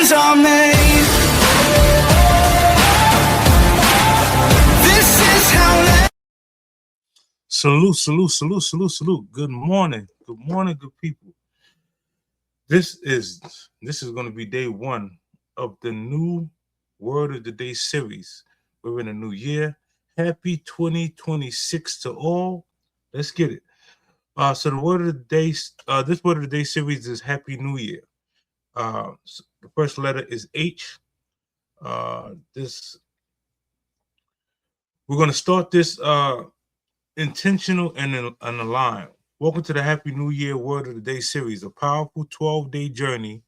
dreams are made. This is how. Salute, salute, salute, salute, salute. Good morning, good people. This is going to be day one of the new Word of the Day series. We're in a new year. Happy 2026 to all. Let's get it. So the word of the day, this Word of the Day series is Happy New Year. So the first letter is H. We're going to start this intentional and aligned. Welcome to the Happy New Year Word of the Day series, a powerful 12-day journey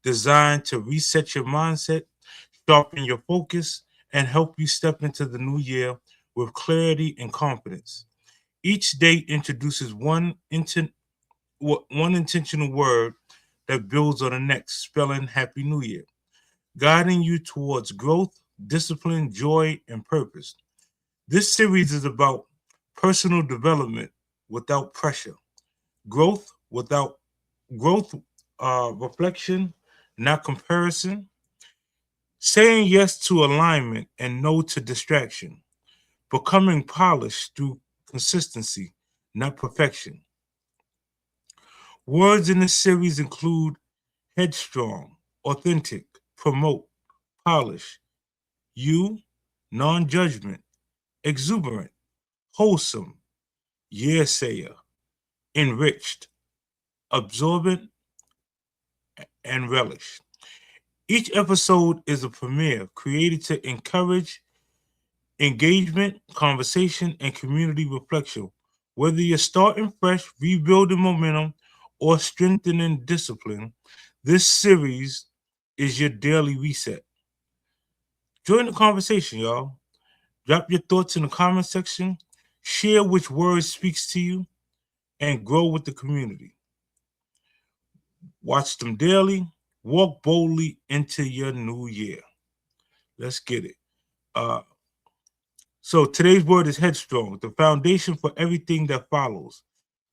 designed to reset your mindset, sharpen your focus, and help you step into the new year with clarity and confidence. Each day introduces one intentional word that builds on the next, spelling Happy New Year, guiding you towards growth, discipline, joy, and purpose. This series is about personal development without pressure, growth without reflection, not comparison, saying yes to alignment and no to distraction, becoming polished through consistency, not perfection. Words in this series include headstrong, authentic, promote, polish, you, non-judgment, exuberant, wholesome, year-sayer, enriched, absorbent, and relish. Each episode is a premiere created to encourage engagement, conversation, and community reflection. Whether you're starting fresh, rebuilding momentum, or strengthening discipline, this series is your daily reset. Join the conversation, y'all. Drop your thoughts in the comment section, share which word speaks to you, and grow with the community. Watch them daily. Walk boldly into your new year. Let's get it. So today's word is headstrong, the foundation for everything that follows.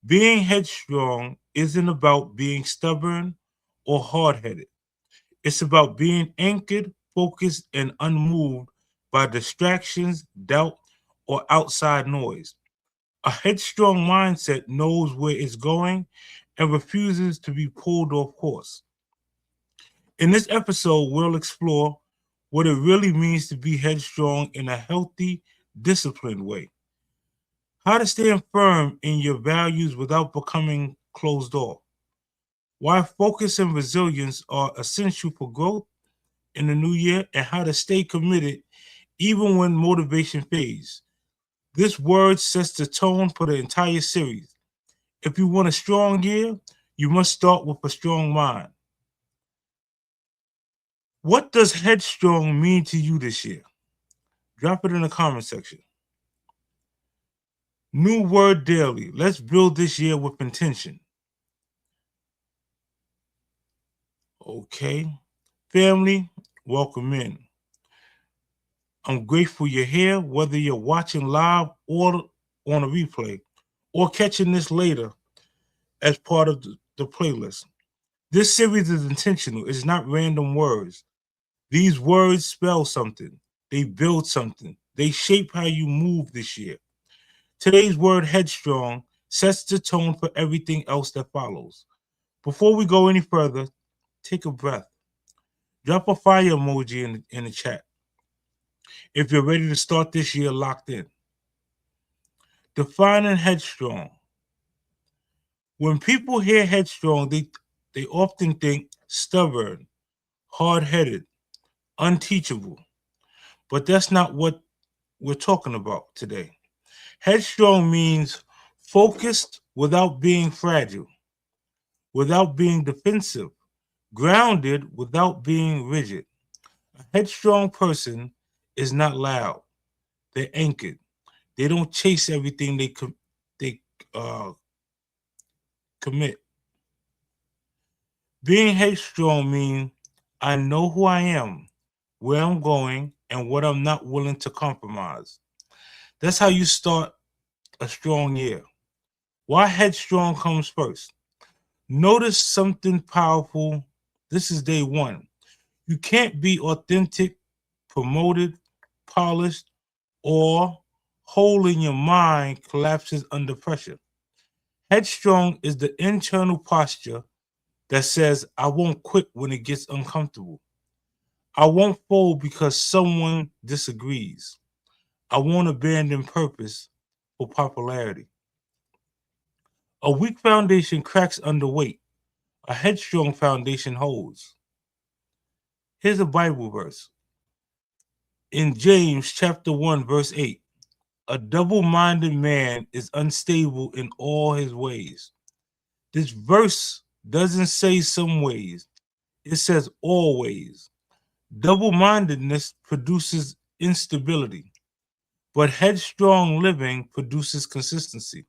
Being headstrong isn't about being stubborn or hard-headed. It's about being anchored, focused, and unmoved by distractions, doubt, or outside noise. A headstrong mindset knows where it's going and refuses to be pulled off course. In this episode, we'll explore what it really means to be headstrong in a healthy, disciplined way. How to stand firm in your values without becoming closed off. Why focus and resilience are essential for growth in the new year, and how to stay committed even when motivation fades. This word sets the tone for the entire series. If you want a strong year, you must start with a strong mind. What does headstrong mean to you this year? Drop it in the comment section. New word daily. Let's build this year with intention. Okay. Family, welcome in. I'm grateful you're here, whether you're watching live or on a replay, or catching this later as part of the playlist. This series is intentional. It's not random words. These words spell something. They build something. They shape how you move this year. Today's word, headstrong, sets the tone for everything else that follows. Before we go any further, take a breath. Drop a fire emoji in the chat if you're ready to start this year locked in. Defining headstrong. When people hear headstrong, they often think stubborn, hard-headed, unteachable. But that's not what we're talking about today. Headstrong means focused without being fragile, without being defensive, grounded without being rigid. A headstrong person is not loud. They're anchored. They don't chase everything they commit. Being headstrong means I know who I am, where I'm going, and what I'm not willing to compromise. That's how you start a strong year. Why headstrong comes first. Notice something powerful. This is day one. You can't be authentic, promoted, polished, or whole in your mind collapses under pressure. Headstrong is the internal posture that says, I won't quit when it gets uncomfortable. I won't fold because someone disagrees. I won't abandon purpose for popularity. A weak foundation cracks under weight. A headstrong foundation holds. Here's a Bible verse. In James chapter 1, verse 8, a double-minded man is unstable in all his ways. This verse doesn't say some ways. It says always. Double-mindedness produces instability, but headstrong living produces consistency.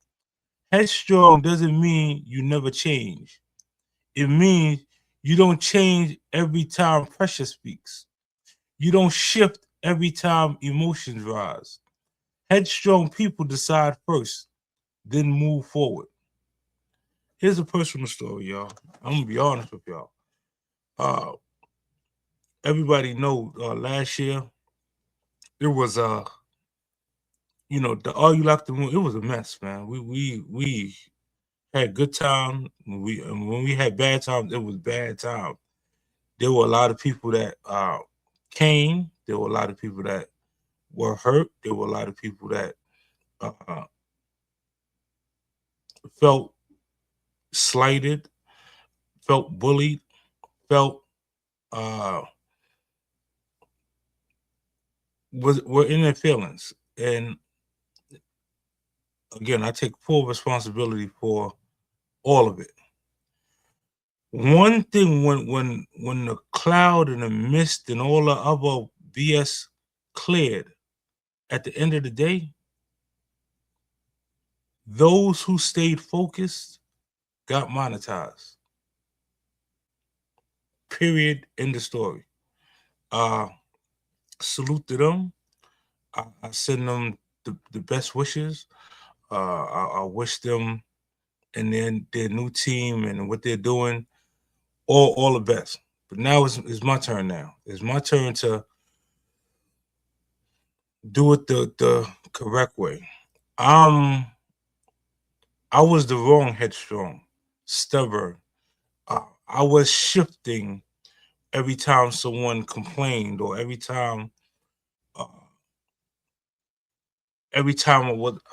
Headstrong doesn't mean you never change. It means you don't change every time pressure speaks. You don't shift every time emotions rise. Headstrong people decide first, then move forward. Here's a personal story, y'all. I'm gonna be honest with y'all. Uh, everybody know last year it was the All You Like to Move. It was a mess, man. We had good time. When we had bad times, it was bad time. There were a lot of people that came. There were a lot of people that were hurt. There were a lot of people that felt slighted, felt bullied, felt were in their feelings. And again, I take full responsibility for all of it. One thing when the cloud and the mist and all the other BS cleared, at the end of the day, those who stayed focused got monetized. Period. End of story. Salute to them. I send them the best wishes. I wish them and then their new team and what they're doing all the best. But now it's my turn now. It's my turn to do it the correct way. I was the wrong headstrong, stubborn. I was shifting every time someone complained or every time I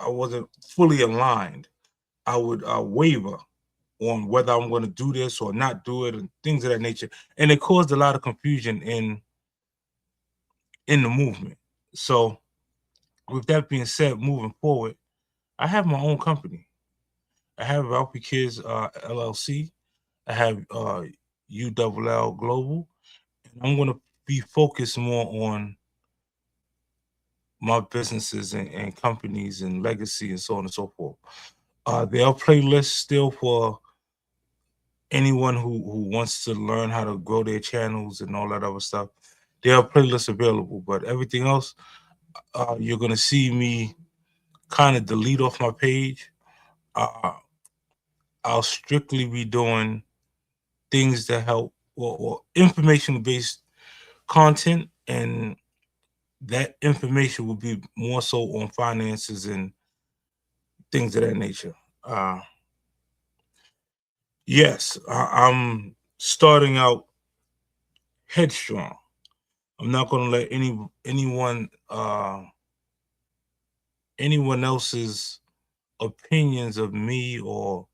wasn't fully aligned. I would waver on whether I'm going to do this or not do it and things of that nature. And it caused a lot of confusion in the movement. So with that being said, moving forward, I have my own company. I have Ralphie Kids LLC. I have ULL Global. And I'm going to be focused more on my businesses and companies and legacy and so on and so forth. There are playlists still for anyone who wants to learn how to grow their channels and all that other stuff. There are playlists available, but everything else, you're going to see me kind of delete off my page. I'll strictly be doing things that help or information-based content, and that information will be more so on finances and things of that nature. Yes, I'm starting out headstrong. I'm not going to let anyone else's opinions of me or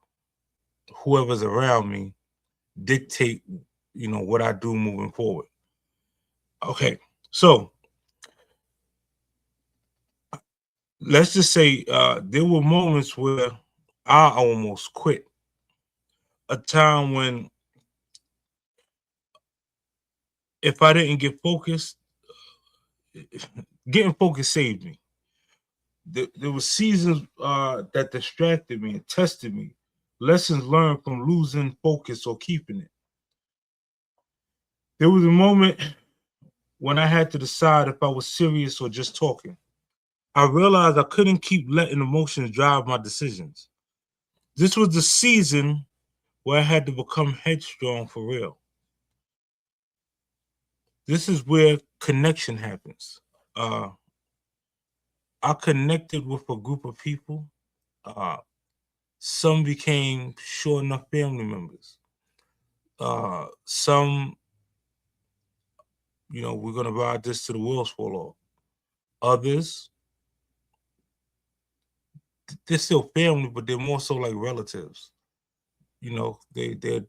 whoever's around me dictate, what I do moving forward. Okay, so let's just say there were moments where I almost quit. A time when if I didn't get focused, getting focused saved me. There were seasons that distracted me and tested me. Lessons learned from losing focus or keeping it. There was a moment when I had to decide if I was serious or just talking. I realized I couldn't keep letting emotions drive my decisions. This was the season where I had to become headstrong for real. This is where connection happens. I connected with a group of people. Some became sure enough family members. Some, we're gonna ride this to the wheels fall off. Others, they're still family, but they're more so like relatives. They're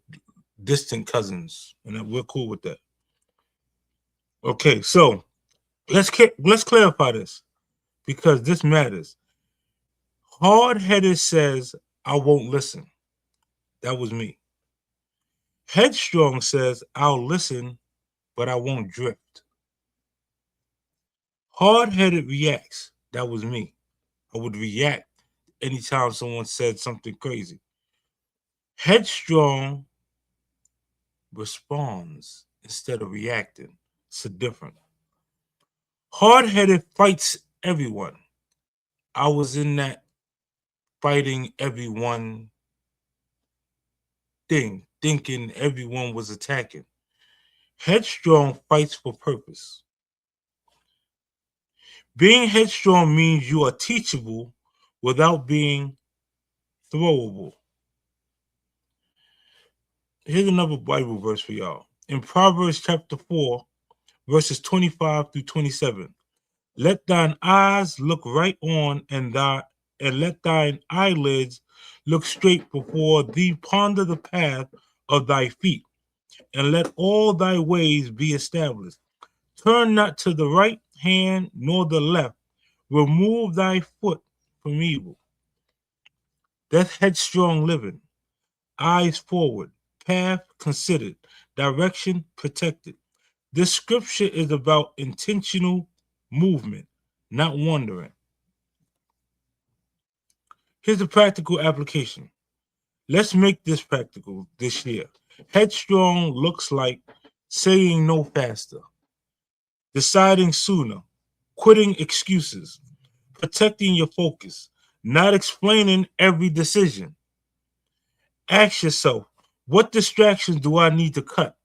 distant cousins, and we're cool with that. Okay, so let's clarify this because this matters. Hard-headed says I won't listen. That was me. Headstrong says I'll listen, but I won't drift. Hard-headed reacts. That was me. I would react anytime someone said something crazy. Headstrong responds instead of reacting. It's a different. Hard-headed fights everyone. I was in that fighting everyone thing, thinking everyone was attacking. Headstrong fights for purpose. Being headstrong means you are teachable without being throwable. Here's another Bible verse for y'all. In Proverbs chapter 4, verses 25 through 27. Let thine eyes look right on, and let thine eyelids look straight before thee. Ponder the path of thy feet, and let all thy ways be established. Turn not to the right hand nor the left. Remove thy foot from evil. That's headstrong living. Eyes forward, path considered, direction protected. This scripture is about intentional movement, not wandering. Here's a practical application. Let's make this practical this year. Headstrong looks like saying no faster, deciding sooner, quitting excuses, protecting your focus, not explaining every decision. Ask yourself, what distractions do I need to cut?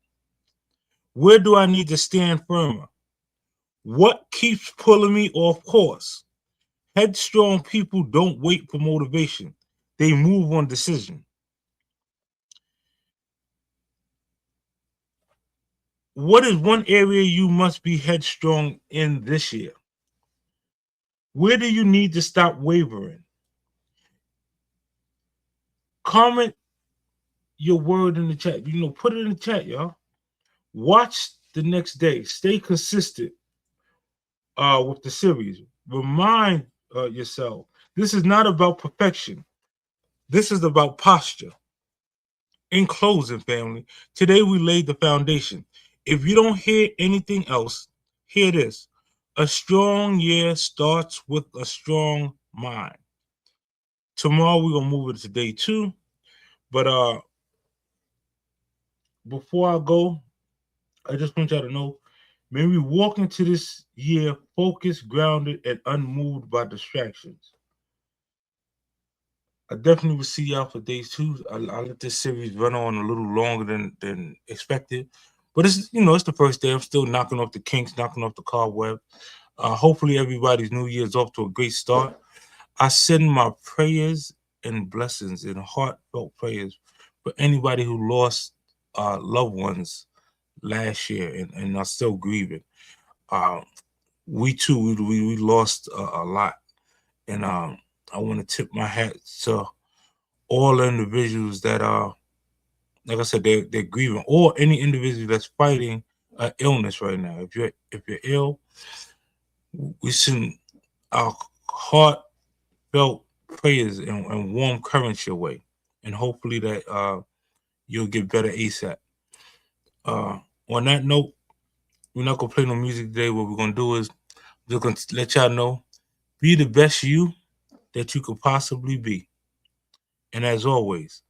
Where do I need to stand firmer? What keeps pulling me off course? Headstrong people don't wait for motivation. They move on decision. What is one area you must be headstrong in this year? Where do you need to stop wavering? Comment your word in the chat. Put it in the chat, y'all. Watch the next day. Stay consistent with the series. Remind yourself, this is not about perfection. This is about posture. In closing, family, today we laid the foundation. If you don't hear anything else, hear this. A strong year starts with a strong mind. Tomorrow we're gonna move it to day 2. But before I go, I just want y'all to know, may we walk into this year focused, grounded, and unmoved by distractions. I definitely will see y'all for day 2. I'll let this series run on a little longer than expected. But it's the first day. I'm still knocking off the kinks, knocking off the cobweb. Hopefully everybody's new year is off to a great start. I send my prayers and blessings and heartfelt prayers for anybody who lost loved ones last year and are still grieving. We too, we lost a lot. And I want to tip my hat to all individuals that are, like I said, they're grieving, or any individual that's fighting an illness right now. If you're ill, we send our heartfelt prayers and warm currents your way, and hopefully that you'll get better ASAP. On that note, we're not gonna play no music today. What we're gonna do is we're gonna let y'all know, be the best you that you could possibly be. And as always,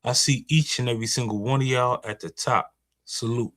I see each and every single one of y'all at the top. Salute.